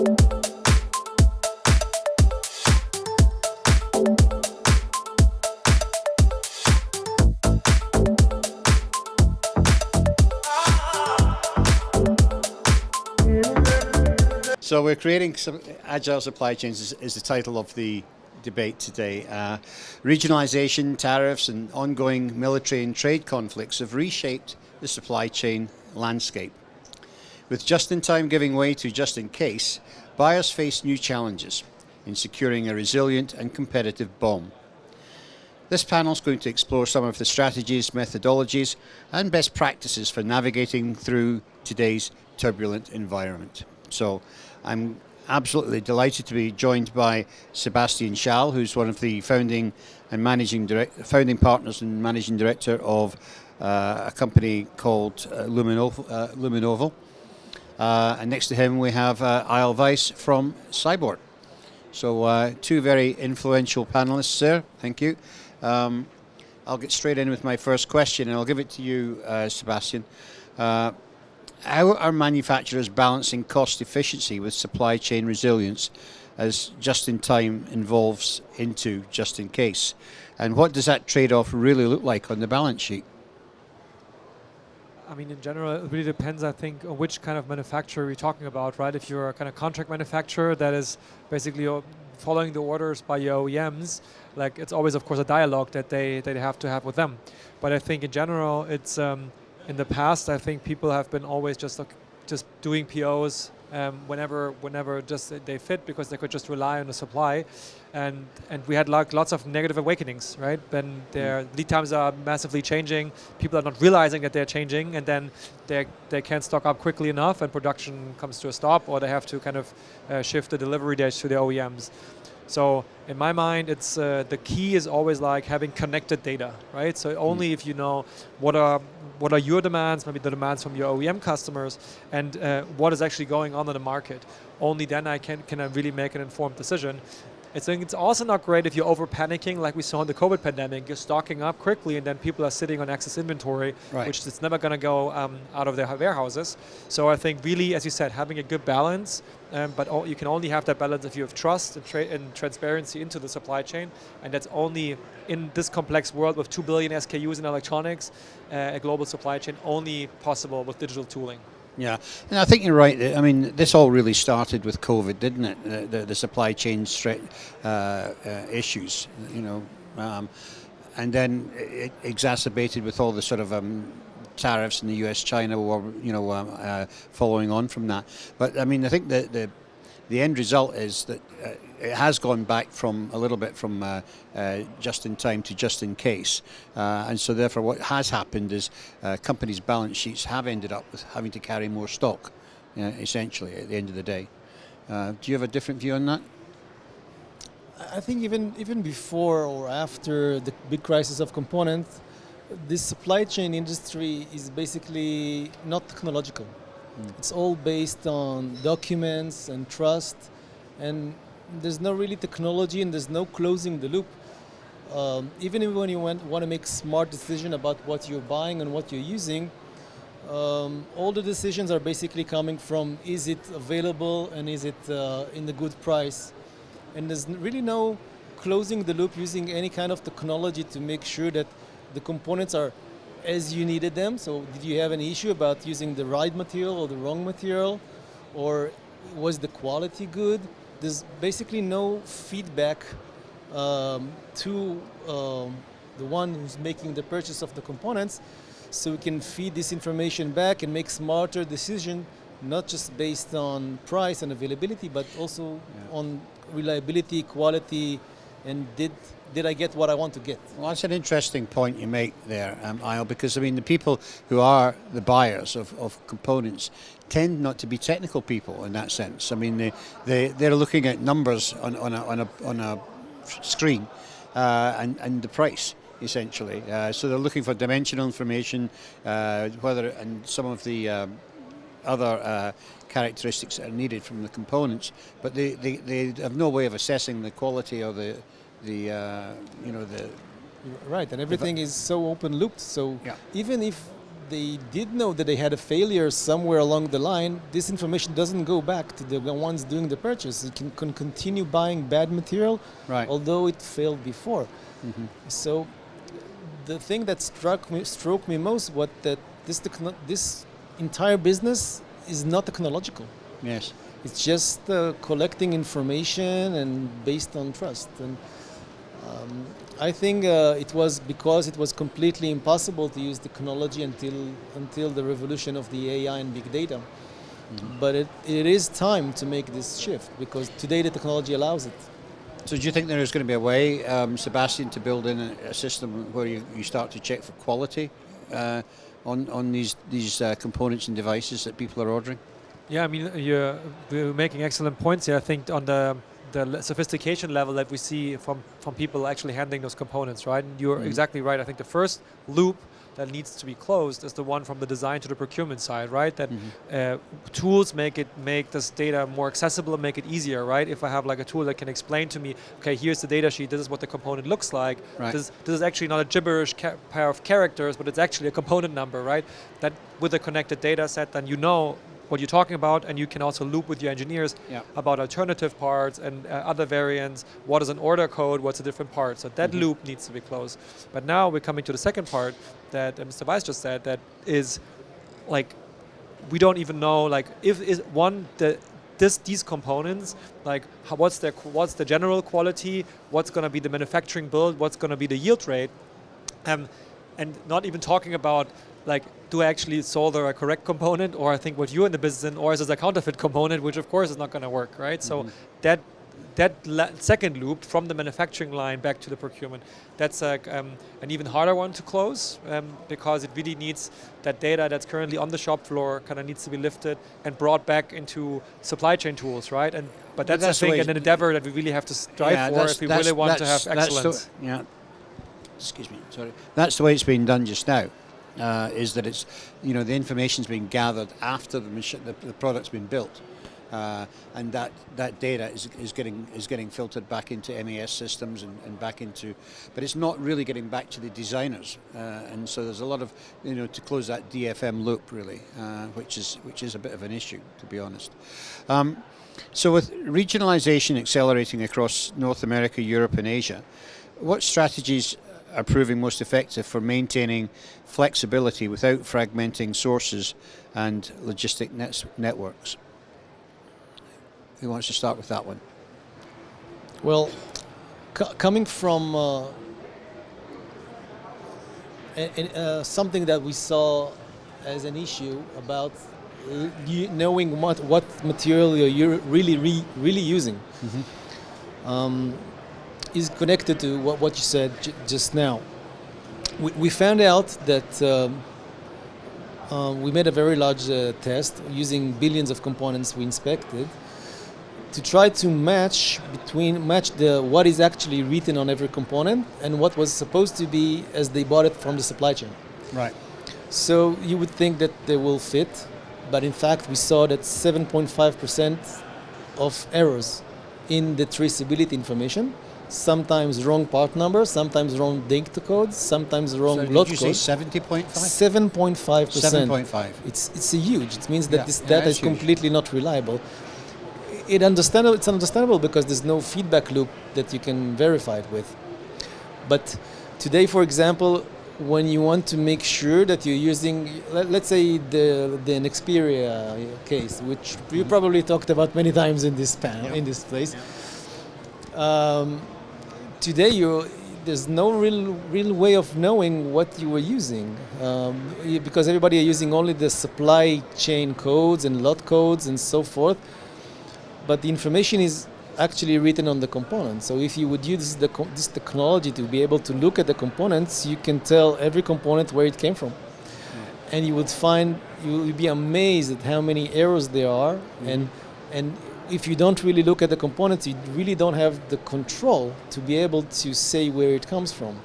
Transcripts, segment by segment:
So we're creating some agile supply chains is the title of the debate today. Regionalization, tariffs and ongoing military and trade conflicts have reshaped the supply chain landscape. With just-in-time giving way to just-in-case, buyers face new challenges in securing a resilient and competitive BOM. This panel is going to explore some of the strategies, methodologies and best practices for navigating through today's turbulent environment. So I'm absolutely delighted to be joined by Sebastian Schall, who's one of the founding partners and managing director of a company called Luminoval. And next to him we have Eyal Weiss from Cyborg. So two very influential panelists there. Thank you. I'll get straight in with my first question, and I'll give it to you, Sebastian. How are manufacturers balancing cost efficiency with supply chain resilience as just-in-time evolves into just-in-case? And what does that trade-off really look like on the balance sheet? I mean, in general, it really depends, I think, on which kind of manufacturer we're talking about, right? If you're a kind of contract manufacturer that is basically following the orders by your OEMs, like it's always, of course, a dialogue that they have to have with them. But I think in general, it's in the past, I think people have been always just doing POs whenever just they fit, because they could just rely on the supply, and we had like lots of negative awakenings, right? When their lead times are massively changing, people are not realizing that they're changing, and then they can't stock up quickly enough, and production comes to a stop, or they have to kind of shift the delivery dates to the OEMs. So in my mind, it's the key is always like having connected data, right? So only if you know what are your demands, maybe the demands from your OEM customers, and what is actually going on in the market, only then I can I really make an informed decision. I think it's also not great if you're over panicking, like we saw in the COVID pandemic. You're stocking up quickly, and then people are sitting on excess inventory, right, which is never going to go out of their warehouses. So I think really, as you said, having a good balance, but you can only have that balance if you have trust and transparency into the supply chain, and that's only in this complex world with 2 billion SKUs in electronics, a global supply chain, only possible with digital tooling. Yeah, and I think you're right. I mean, this all really started with COVID, didn't it? The supply chain issues, you know, and then it exacerbated with all the sort of tariffs in the US-China war, you know, following on from that. But I mean, I think the end result is that it has gone back from a little bit from just in time to just in case, and so therefore what has happened is companies' balance sheets have ended up with having to carry more stock, essentially at the end of the day. Do you have a different view on that? I think even before or after the big crisis of components, this supply chain industry is basically not technological. It's all based on documents and trust, and there's no really technology, and there's no closing the loop. Even when you want to make smart decision about what you're buying and what you're using, all the decisions are basically coming from, is it available and is it in the good price? And there's really no closing the loop using any kind of technology to make sure that the components are as you needed them. So did you have any issue about using the right material or the wrong material? Or was the quality good? There's basically no feedback to the one who's making the purchase of the components, so we can feed this information back and make smarter decisions, not just based on price and availability, but also on reliability, quality, and did I get what I want to get? Well, that's an interesting point you make there, Eyal, because I mean the people who are the buyers of components tend not to be technical people in that sense. I mean they're looking at numbers on a screen and the price essentially. So they're looking for dimensional information, and some of the other characteristics that are needed from the components, but they have no way of assessing the quality or the right, and everything is so open looped. So even if they did know that they had a failure somewhere along the line, this information doesn't go back to the ones doing the purchase. It can continue buying bad material, Right. although it failed before. Mhm. So the thing that struck me most was that this entire business is not technological. Yes. It's just collecting information and based on trust. And I think it was because it was completely impossible to use technology until the revolution of the AI and big data. Mhm. But it is time to make this shift because today the technology allows it. So do you think there is going to be a way, Sebastian, to build in a system where you start to check for quality on these components and devices that people are ordering? Yeah, I mean, you're making excellent points here. I think on the sophistication level that we see from people actually handling those components, right? And you're exactly right. I think the first loop that needs to be closed is the one from the design to the procurement side, right? That tools make this data more accessible and make it easier, right? If I have like a tool that can explain to me, okay, here's the data sheet, this is what the component looks like. Right. This is actually not a gibberish pair of characters, but it's actually a component number, right? That with a connected data set, then you know what you're talking about, and you can also loop with your engineers about alternative parts and other variants. What is an order code? What's a different part? So that loop needs to be closed. But now we're coming to the second part that Mr. Weiss just said, that is like, we don't even know, like, these components, like what's the general quality, what's going to be the manufacturing build, what's going to be the yield rate, and not even talking about, like, do I actually solder a correct component, or I think what you're in the business in, or is it a counterfeit component, which of course is not going to work, right? So that second loop from the manufacturing line back to the procurement, that's an even harder one to close because it really needs that data that's currently on the shop floor kind of needs to be lifted and brought back into supply chain tools, right? But that's I think an endeavor that we really have to strive for if we really want to have excellence. Excuse me, sorry. That's the way it's being done just now. Is that it's, the information's being gathered after the product's been built, and that data is getting filtered back into MES systems and back into, but it's not really getting back to the designers, and so there's a lot of to close that DFM loop really, which is a bit of an issue, to be honest. So with regionalization accelerating across North America, Europe, and Asia, what strategies are proving most effective for maintaining flexibility without fragmenting sources and logistic networks? Who wants to start with that one? Well, coming from something that we saw as an issue about knowing what material you're really using, is connected to what you said just now. We found out that we made a very large test using billions of components we inspected to try to match what is actually written on every component and what was supposed to be as they bought it from the supply chain. Right. So you would think that they will fit, but in fact we saw that 7.5% of errors in the traceability information. Sometimes wrong part number, sometimes wrong data codes, sometimes wrong lot code. Did you say 70.5? 7.5%. 7.5. It's a huge. It means that this data is completely not reliable. It's understandable because there's no feedback loop that you can verify it with. But today, for example, when you want to make sure that you're using, let's say the Nexperia case, which you probably talked about many times in this panel, in this place. Today, there's no real way of knowing what you were using because everybody are using only the supply chain codes and lot codes and so forth. But the information is actually written on the component. So if you would use this technology to be able to look at the components, you can tell every component where it came from. And you will be amazed at how many errors there are. And if you don't really look at the components, you really don't have the control to be able to say where it comes from.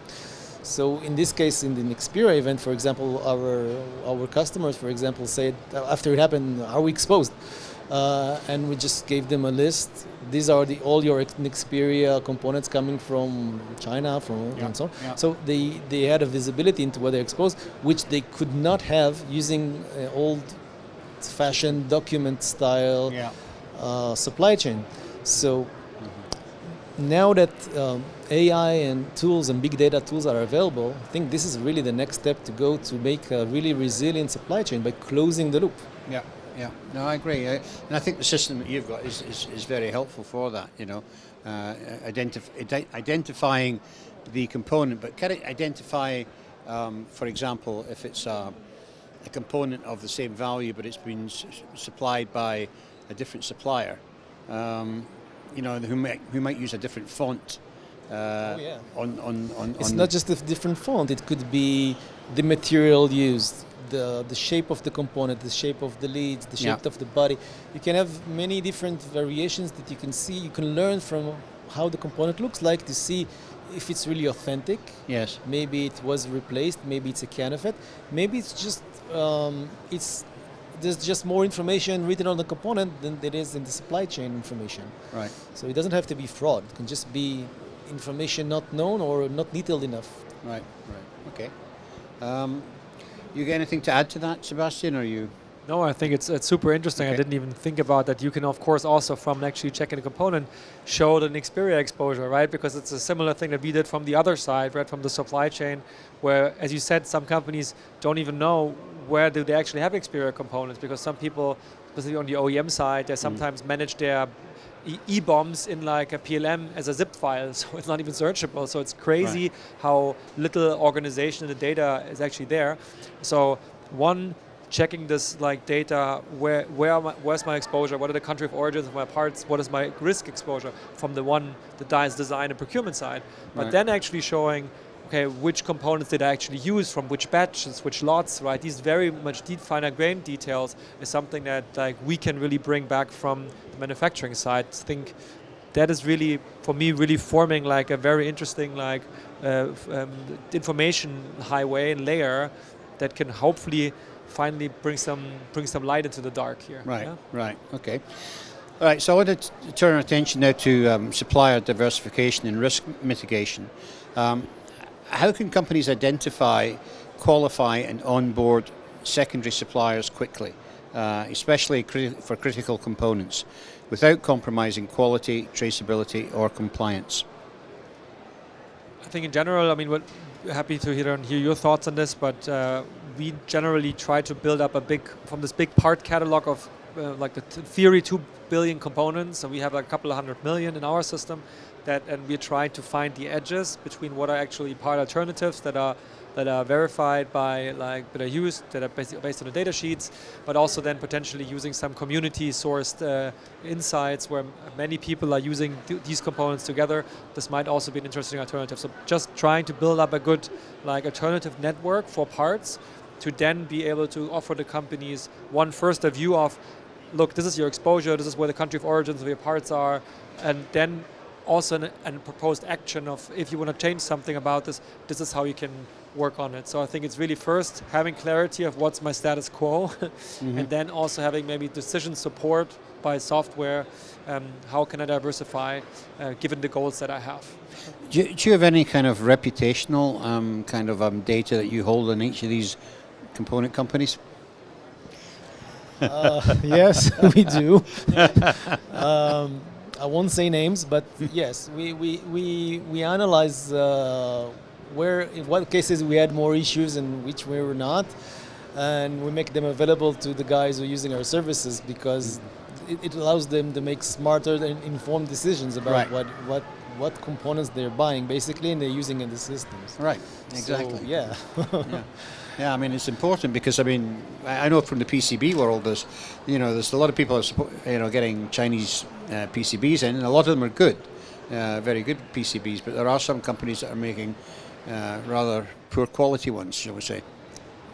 So in this case, in the Nexperia event, for example, our customers, for example, said after it happened, are we exposed? and we just gave them a list. These are all your Xperia components coming from China, and so on. Yeah. So they had a visibility into what they're exposed, which they could not have using old-fashioned document style supply chain. So now that AI and tools and big data tools are available, I think this is really the next step to go to make a really resilient supply chain by closing the loop. Yeah, yeah. No, I agree. And I think the system that you've got is very helpful for that, you know, identifying the component, but can it identify, for example, if it's a component of the same value, but it's been supplied by a different supplier, you know, who might use a different font. It's not just a different font. It could be the material used, the shape of the component, the shape of the leads, the shape of the body. You can have many different variations that you can see. You can learn from how the component looks like to see if it's really authentic. Yes. Maybe it was replaced. Maybe it's a counterfeit. Maybe it's just there's just more information written on the component than there is in the supply chain information. Right. So it doesn't have to be fraud. It can just be information not known or not detailed enough. Right. Okay. You got anything to add to that, Sebastian, or you? No, I think it's super interesting. Okay. I didn't even think about that. You can, of course, also from actually checking the component, show the Xperia exposure, right? Because it's a similar thing that we did from the other side, right? From the supply chain, where, as you said, some companies don't even know where do they actually have Xperia components, because some people, especially on the OEM side, they sometimes manage their E-bombs in like a PLM as a zip file, so it's not even searchable. So it's crazy how little organization in the data is actually there. So one, checking this like data, where's my exposure, what are the country of origins of my parts, what is my risk exposure from the design and procurement side, but then actually showing, okay, which components did I actually use from which batches, which lots, right? These very much finer grained details is something that like we can really bring back from the manufacturing side. I think that is really, for me, really forming like a very interesting like information highway and layer that can hopefully finally bring some light into the dark here. Right, right, okay. All right, so I want to turn our attention now to supplier diversification and risk mitigation. How can companies identify, qualify and onboard secondary suppliers quickly, especially for critical components, without compromising quality, traceability or compliance? I think in general, I mean, we're happy to hear your thoughts on this, but we generally try to build up from this big part catalog of like the theory 2 billion components, and we have like a couple of 100 million in our system, and we're trying to find the edges between what are actually part alternatives that are verified by that are used, that are based on the data sheets, but also then potentially using some community sourced insights where many people are using these components together. This might also be an interesting alternative. So just trying to build up a good alternative network for parts to then be able to offer the companies first a view of, look, this is your exposure, this is where the country of origins of your parts are, and then also a proposed action of, if you want to change something about this is how you can work on it. So I think it's really first having clarity of what's my status quo, and then also having maybe decision support by software. How can I diversify given the goals that I have? Do you have any kind of reputational data that you hold on each of these component companies? Yes, we do. I won't say names, but yes, we analyze in what cases we had more issues and which we were not, and we make them available to the guys who are using our services, because it allows them to make smarter and informed decisions about what components they're buying, basically, and they're using in the systems. Right, exactly. So, yeah. Yeah, I mean, it's important because, I mean, I know from the PCB world, there's a lot of people getting Chinese PCBs in, and a lot of them are good, very good PCBs, but there are some companies that are making rather poor quality ones, shall we say.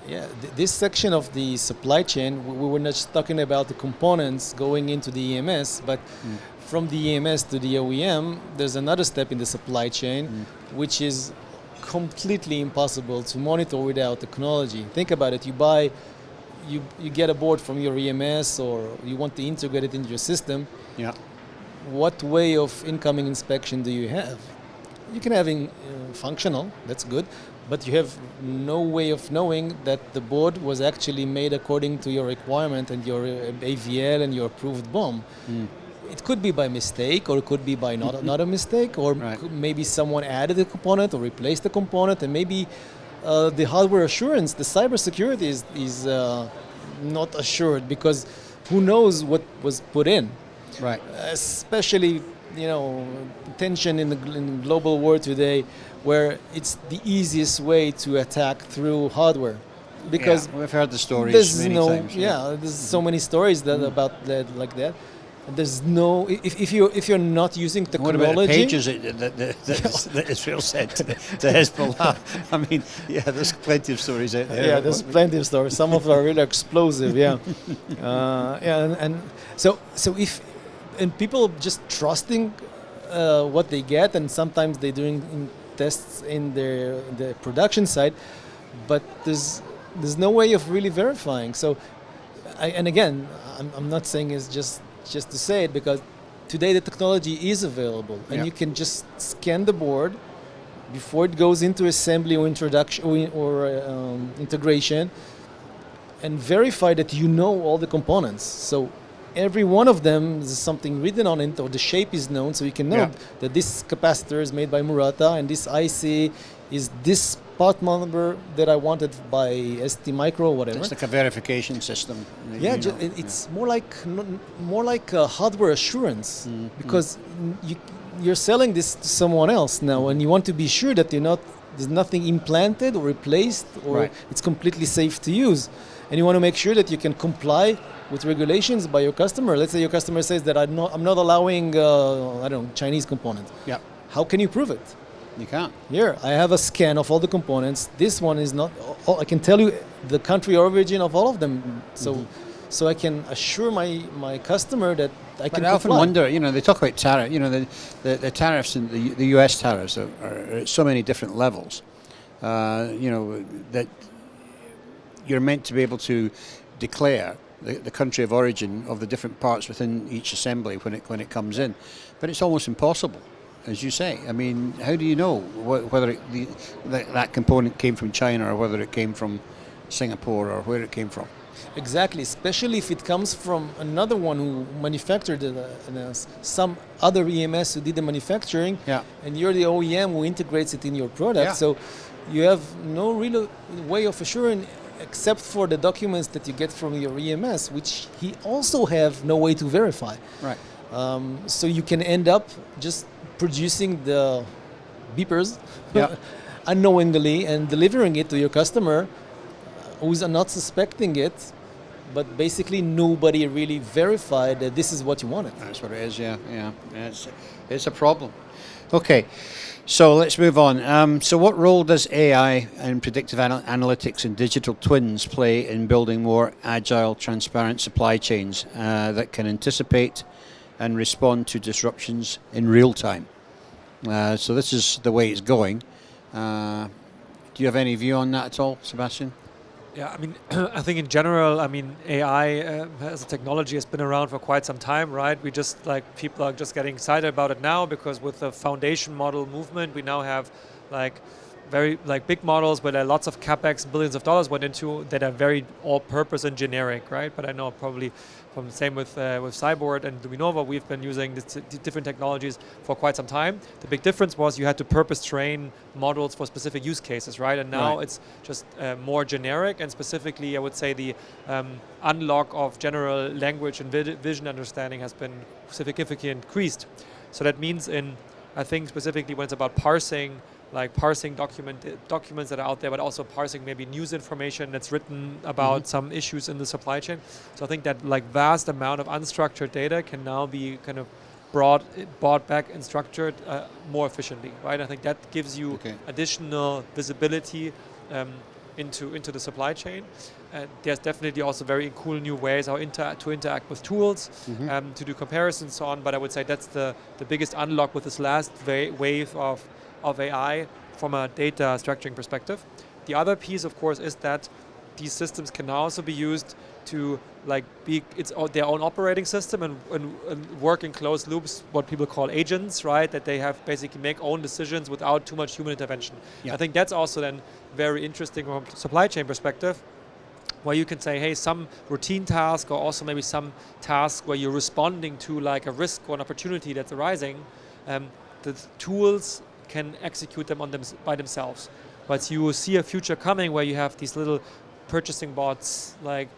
Yeah, this section of the supply chain, we were not just talking about the components going into the EMS, but from the EMS to the OEM, there's another step in the supply chain, which is completely impossible to monitor without technology. Think about it, you buy you get a board from your EMS or you want to integrate it into your system. Yeah. What way of incoming inspection do you have? You can have functional, that's good, but you have no way of knowing that the board was actually made according to your requirement and your AVL and your approved BOM. It could be by mistake, or it could be by not a mistake, or maybe someone added a component or replaced the component, and maybe the hardware assurance, the cybersecurity is not assured, because who knows what was put in. Right. Especially, tension in the global world today, where it's the easiest way to attack through hardware, because we've heard the stories many times. There's so many stories about that, like that. And there's no, if you're not using technology. What about the pages that Israel sent to Hezbollah? I mean, there's plenty of stories out there. Yeah, there's plenty of stories. Some of them are really explosive. And so if people just trusting what they get, and sometimes they're doing tests in the production side, but there's no way of really verifying. So, I'm not saying it's just to say it, because today the technology is available, and you can just scan the board before it goes into assembly or introduction or integration, and verify that all the components. So every one of them is something written on it, or the shape is known, so you can know that this capacitor is made by Murata, and this IC is this part number that I wanted by ST Micro or whatever. It's like a verification system. It's more like a hardware assurance, because you're selling this to someone else now, and you want to be sure that there's nothing implanted or replaced, or it's completely safe to use, and you want to make sure that you can comply with regulations by your customer. Let's say your customer says that I'm not allowing Chinese components. Yeah. How can you prove it? You can't. Here, I have a scan of all the components. This one is not. I can tell you the country origin of all of them, so I can assure my customer that I can. But I often wonder. They talk about tariff. The tariffs and the U.S. tariffs are at so many different levels. That you're meant to be able to declare the country of origin of the different parts within each assembly when it comes in, but it's almost impossible, as you say. I mean, how do you know whether that component came from China, or whether it came from Singapore, or where it came from? Exactly, especially if it comes from another one who manufactured it, some other EMS who did the manufacturing, and you're the OEM who integrates it in your product. So you have no real way of assuring, except for the documents that you get from your EMS, which he also have no way to verify. Right. So you can end up just producing the beepers unknowingly and delivering it to your customer, who's not suspecting it, but basically nobody really verified that this is what you wanted. That's what it is. It's a problem. Okay. So let's move on. So what role does AI and predictive analytics and digital twins play in building more agile, transparent supply chains that can anticipate and respond to disruptions in real time? So this is the way it's going. Do you have any view on that at all, Sebastian? Yeah, I mean, I think in general, AI as a technology has been around for quite some time, right? People are just getting excited about it now, because with the foundation model movement, we now have very big models where there are lots of capex, billions of dollars went into, that are very all-purpose and generic, right? But I know probably from the same with Cyborg and Luminova, we've been using different technologies for quite some time. The big difference was you had to purpose train models for specific use cases, right? And now it's just more generic, and specifically, I would say the unlock of general language and vision understanding has been significantly increased. So that means I think specifically when it's about parsing documents that are out there, but also parsing maybe news information that's written about some issues in the supply chain. So I think that vast amount of unstructured data can now be kind of brought back and structured more efficiently, right? I think that gives you additional visibility into the supply chain. There's definitely also very cool new ways to interact with tools, to do comparisons and so on. But I would say that's the biggest unlock with this last wave of AI from a data structuring perspective. The other piece, of course, is that these systems can now also be used to like be their own operating system and work in closed loops, what people call agents, right? That they have basically make own decisions without too much human intervention. Yeah. I think that's also then very interesting from a supply chain perspective, where you can say, hey, some routine task or also maybe some task where you're responding to like a risk or an opportunity that's arising, the tools can execute them by themselves. But you will see a future coming where you have these little purchasing bots, like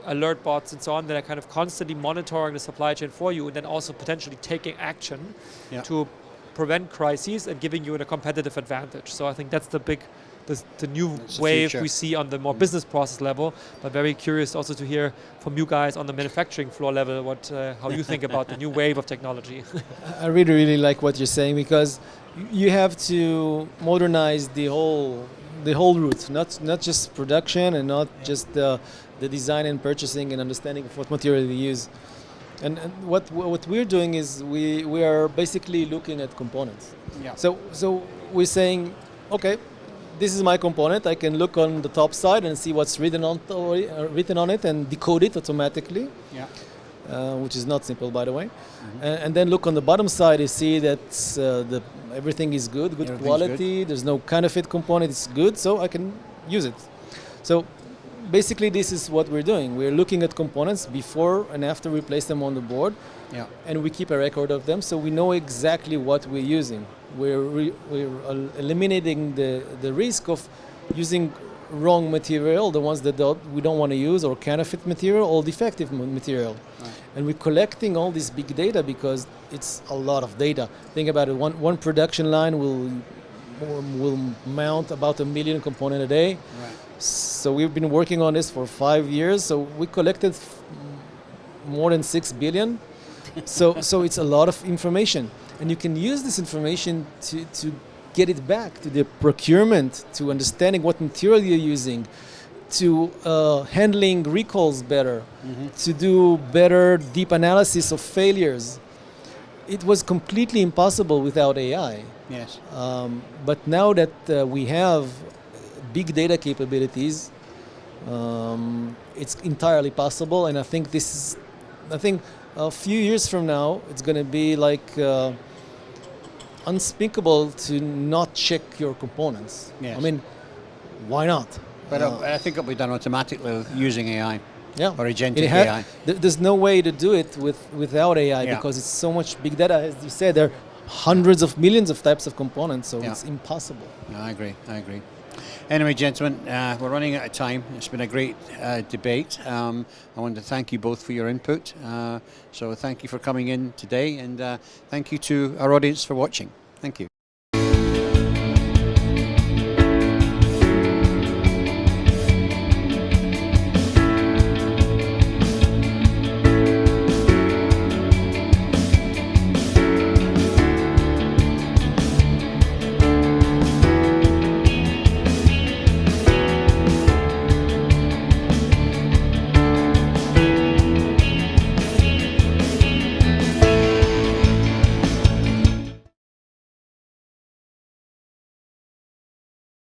alert bots and so on, that are kind of constantly monitoring the supply chain for you and then also potentially taking action to prevent crises and giving you a competitive advantage. So I think that's the new wave we see on the more business process level, but very curious also to hear from you guys on the manufacturing floor level how you think about the new wave of technology. I really, really like what you're saying, because you have to modernize the whole route, not just production and not just the design and purchasing and understanding of what material we use. And what we're doing is we are basically looking at components. Yeah. So we're saying, okay, this is my component. I can look on the top side and see what's written on it and decode it automatically. Yeah. Which is not simple, by the way. And then look on the bottom side, you see that everything is good quality. Good. There's no counterfeit component. It's good, so I can use it. So basically, this is what we're doing. We're looking at components before and after we place them on the board, and we keep a record of them, so we know exactly what we're using. We're eliminating the risk of using wrong material, the ones that we don't want to use, or counterfeit material, or defective material. Right. And we're collecting all this big data because it's a lot of data. Think about it, one production line will mount about 1 million components a day. Right. So we've been working on this for 5 years, so we collected more than 6 billion. So it's a lot of information. And you can use this information to get it back to the procurement, to understanding what material you're using, to handling recalls better, to do better deep analysis of failures. It was completely impossible without AI. Yes. But now that we have big data capabilities, it's entirely possible. And I think a few years from now, it's going to be like unspeakable to not check your components. Yes. I mean, why not? But I think it'll be done automatically using AI. Yeah. Or agentic AI. There's no way to do it without AI because it's so much big data. As you said, there are hundreds of millions of types of components, so it's impossible. No, I agree. Anyway, gentlemen, we're running out of time. It's been a great debate. I want to thank you both for your input. So thank you for coming in today, and thank you to our audience for watching. Thank you.